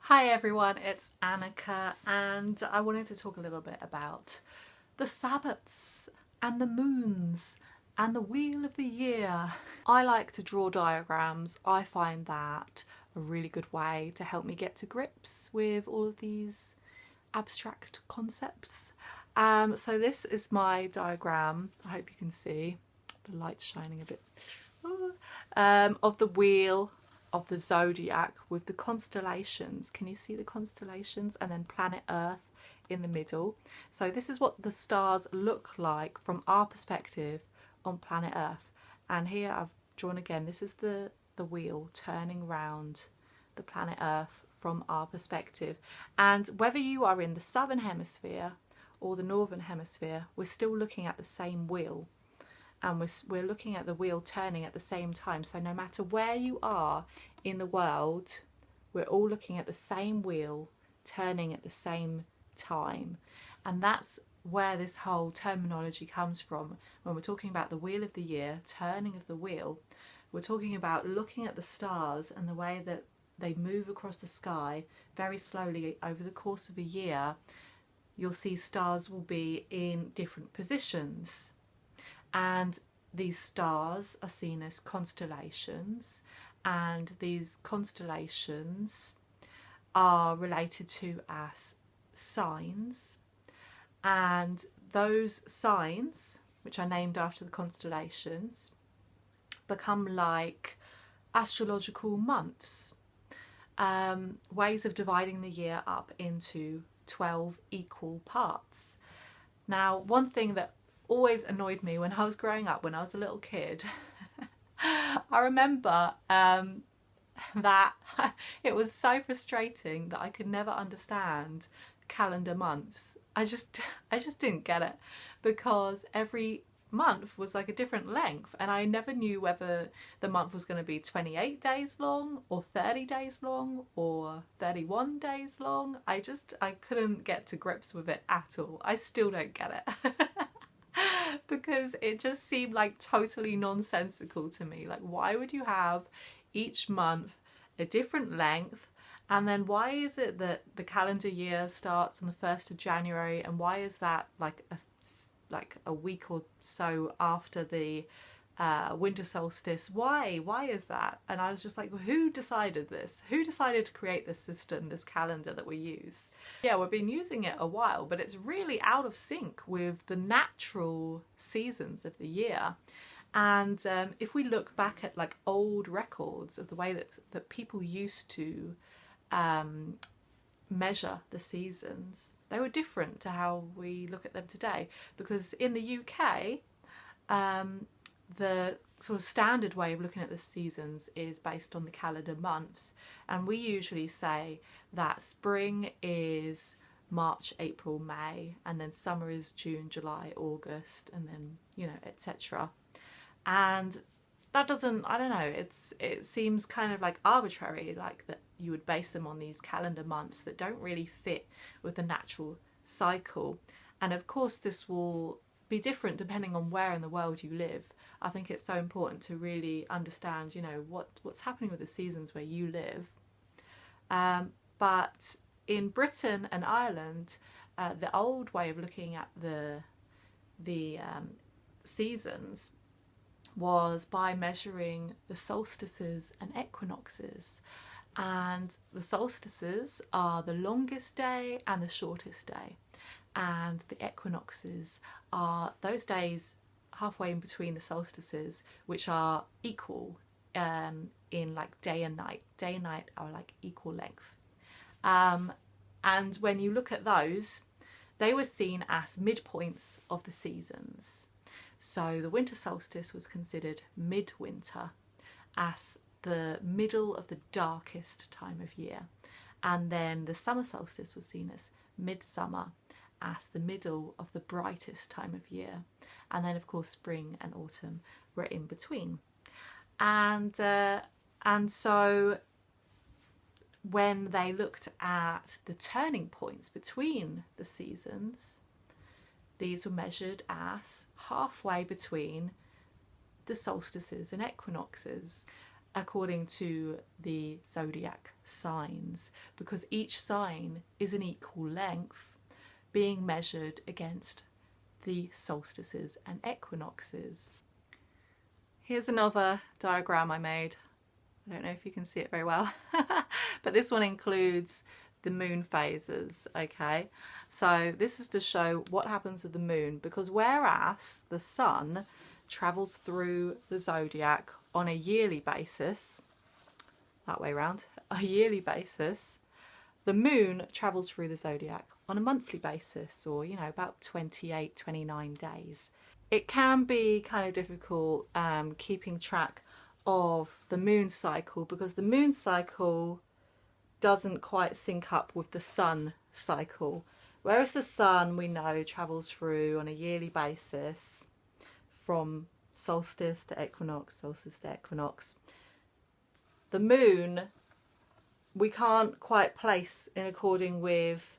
Hi everyone, it's Annika and I wanted to talk a little bit about the Sabbats and the moons and the wheel of the year. I like to draw diagrams. I find that a really good way to help me get to grips with all of these abstract concepts. So this is my diagram. I hope you can see the light's shining a bit, of the wheel of the zodiac with the constellations. Can you see the constellations? And then planet Earth in the middle. So this is what the stars look like from our perspective on planet Earth. And here I've drawn again, this is the wheel turning round the planet Earth from our perspective. And whether you are in the southern hemisphere or the northern hemisphere, we're still looking at the same wheel. And we're looking at the wheel turning at the same time. So no matter where you are in the world, we're all looking at the same wheel turning at the same time. And that's where this whole terminology comes from. When we're talking about the wheel of the year, turning of the wheel, we're talking about looking at the stars and the way that they move across the sky very slowly over the course of a year. You'll see stars will be in different positions. And these stars are seen as constellations, and these constellations are related to as signs, and those signs, which are named after the constellations, become like astrological months, ways of dividing the year up into 12 equal parts. Now, one thing that always annoyed me when I was growing up, when I was a little kid, I remember that it was so frustrating that I could never understand calendar months. I just didn't get it, because every month was like a different length and I never knew whether the month was going to be 28 days long or 30 days long or 31 days long. I couldn't get to grips with it at all. I still don't get it. Because it just seemed like totally nonsensical to me. Like, why would you have each month a different length? And then why is it that the calendar year starts on the 1st of January, and why is that like a week or so after the winter solstice? Why is that? And I was just like, well, who decided this? Who decided to create this system, this calendar that we use? Yeah, we've been using it a while, but it's really out of sync with the natural seasons of the year. And if we look back at like old records of the way that people used to measure the seasons, they were different to how we look at them today. Because in the UK, the sort of standard way of looking at the seasons is based on the calendar months, and we usually say that spring is March, April, May, and then summer is June, July, August, and then, you know, etc. And that doesn't, I don't know, it seems kind of like arbitrary, like that you would base them on these calendar months that don't really fit with the natural cycle. And of course this will be different depending on where in the world you live. I think it's so important to really understand, you know, what's happening with the seasons where you live. But in Britain and Ireland, the old way of looking at the seasons was by measuring the solstices and equinoxes. And the solstices are the longest day and the shortest day. And the equinoxes are those days halfway in between the solstices, which are equal in like day and night. Day and night are like equal length. And when you look at those, they were seen as midpoints of the seasons. So the winter solstice was considered midwinter, as the middle of the darkest time of year. And then the summer solstice was seen as midsummer, as the middle of the brightest time of year. And then of course spring and autumn were in between. And so when they looked at the turning points between the seasons, these were measured as halfway between the solstices and equinoxes. according to the zodiac signs, because each sign is an equal length being measured against the solstices and equinoxes. Here's another diagram I made. I don't know if you can see it very well, but this one includes the moon phases, okay? So this is to show what happens with the moon, because whereas the sun travels through the zodiac on a yearly basis, that way round, a yearly basis, the moon travels through the zodiac on a monthly basis, or, you know, about 28, 29 days. It can be kind of difficult keeping track of the moon cycle, because the moon cycle doesn't quite sync up with the sun cycle. Whereas the sun, we know, travels through on a yearly basis from solstice to equinox, solstice to equinox. The moon, we can't quite place in according with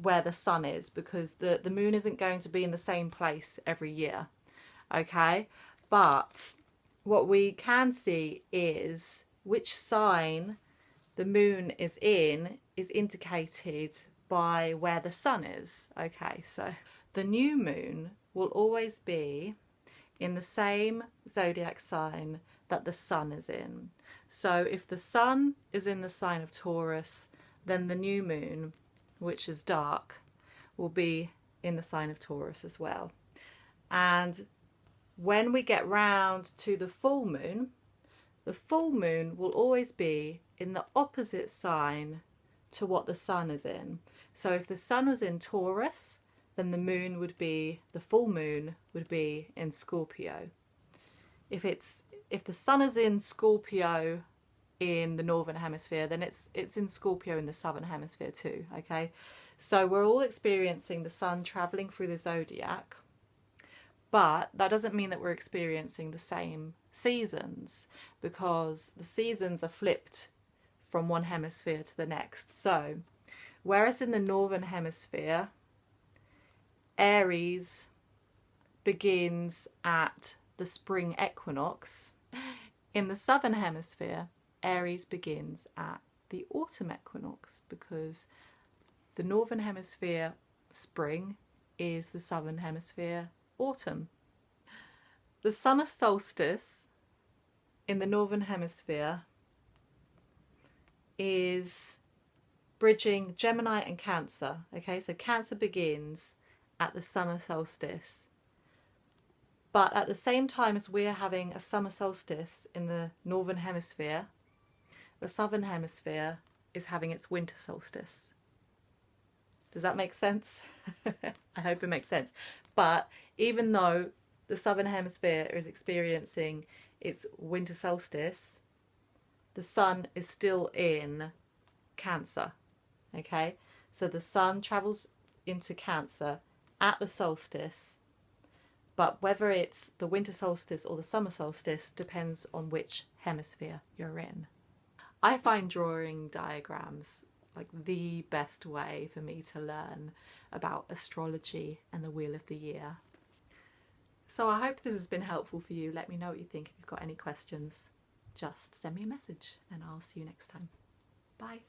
where the sun is, because the moon isn't going to be in the same place every year, okay? But what we can see is which sign the moon is in is indicated by where the sun is, okay? So the new moon will always be in the same zodiac sign that the sun is in. So if the sun is in the sign of Taurus, then the new moon, which is dark, will be in the sign of Taurus as well. And when we get round to the full moon will always be in the opposite sign to what the sun is in. So if the sun was in Taurus, then the full moon would be in Scorpio. If the sun is in Scorpio in the northern hemisphere, then it's in Scorpio in the southern hemisphere too, okay? So we're all experiencing the sun traveling through the zodiac, but that doesn't mean that we're experiencing the same seasons, because the seasons are flipped from one hemisphere to the next. So whereas in the northern hemisphere, Aries begins at the spring equinox, in the southern hemisphere, Aries begins at the autumn equinox, because the northern hemisphere spring is the southern hemisphere autumn. The summer solstice in the northern hemisphere is bridging Gemini and Cancer, okay? So Cancer begins at the summer solstice, but at the same time as we're having a summer solstice in the northern hemisphere, the southern hemisphere is having its winter solstice. Does that make sense? I hope it makes sense. But even though the southern hemisphere is experiencing its winter solstice, the sun is still in Cancer, okay? So the sun travels into Cancer at the solstice, but whether it's the winter solstice or the summer solstice depends on which hemisphere you're in. I find drawing diagrams like the best way for me to learn about astrology and the wheel of the year. So I hope this has been helpful for you. Let me know what you think. If you've got any questions, just send me a message and I'll see you next time. Bye.